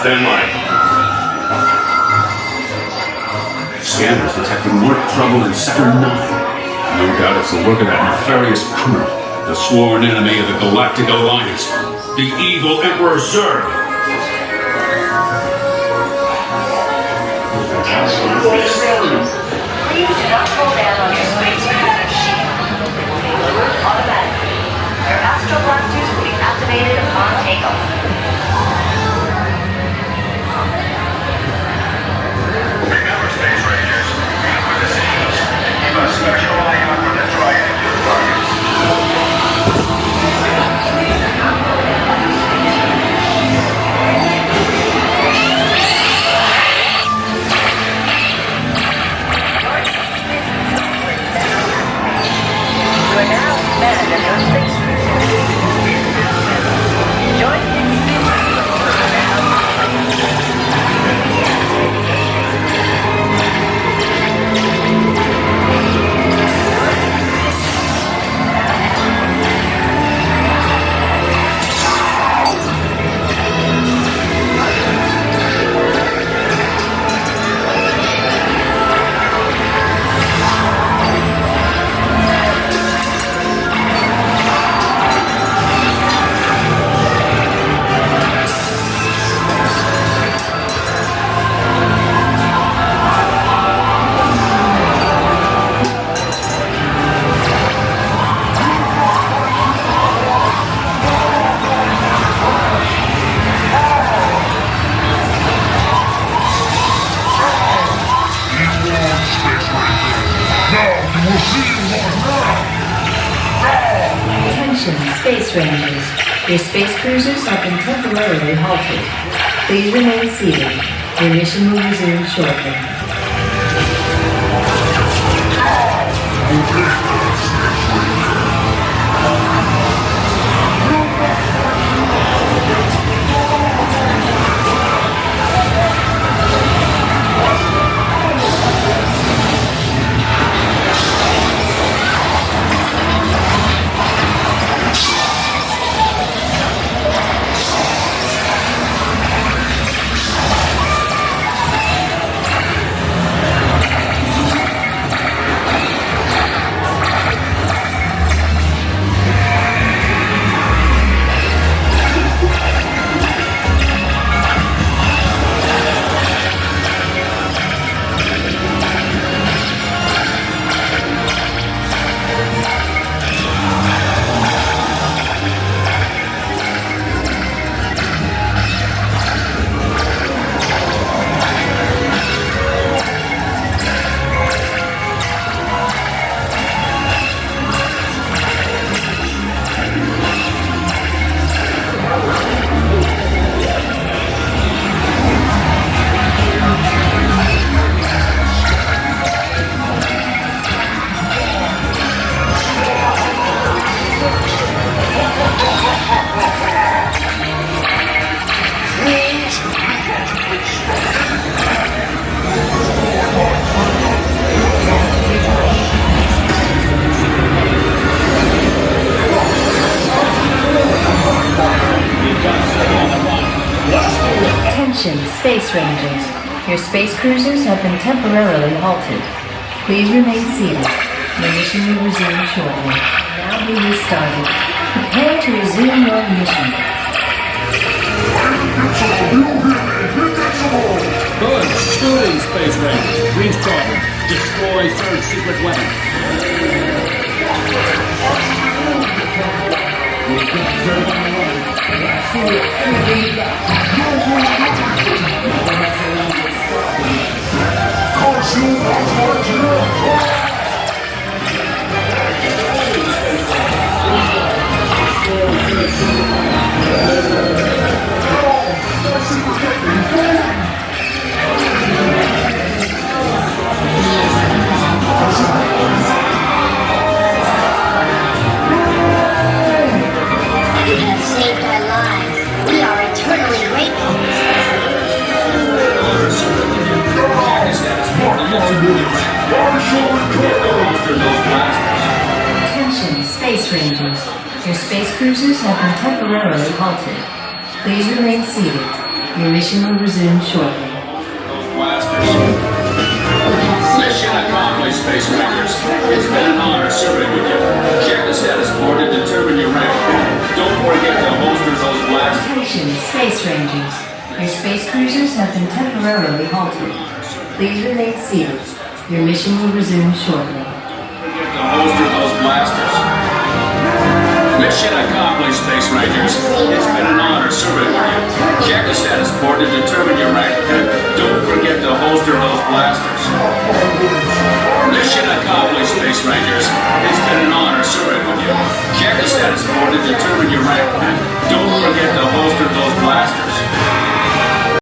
Stand by. Scanners detecting more trouble in Sector 9. No doubt it's the work of that nefarious crew, the sworn enemy of the Galactic Alliance, the evil Emperor Zurg. Please do not slow down on your space machine. Alert automatic. Your Astro Blasters will be activated upon takeoff. Remember, Space Rangers, cover the seas. Keep a special eye out for the triangular targets. You are now command of your space cruiser. Join in Attention, Space Rangers. Your space cruisers have been temporarily halted. Please remain seated. Your mission will resume shortly. Attention, Space Rangers. Your space cruisers have been temporarily halted. Please remain seated. Your mission will resume shortly. Now be restarted. Prepare to resume your mission. Good. Shooting, Space Rangers. Green's problem. Destroy Zurg's secret weapon. We've got Zurg on the run. Let's see everything you got. You have saved our lives. We are eternally grateful. Attention, Space Rangers. Your space cruisers have been temporarily halted. Please remain seated. Your mission will resume shortly. Those blasters. Mission accomplished, Space Rangers. It's been an honor serving with you. Check the status board to determine your rank. Don't forget to holster those blasters. Attention, Space Rangers. Your space cruisers have been temporarily halted. Please remain seated. Your mission will resume shortly. Don't forget to holster those blasters. Mission accomplished, Space Rangers. It's been an honor serving with you. Check the status board to determine your rank. Don't forget to holster those blasters. Mission accomplished, Space Rangers. It's been an honor serving with you. Check the status board to determine your rank. Don't forget to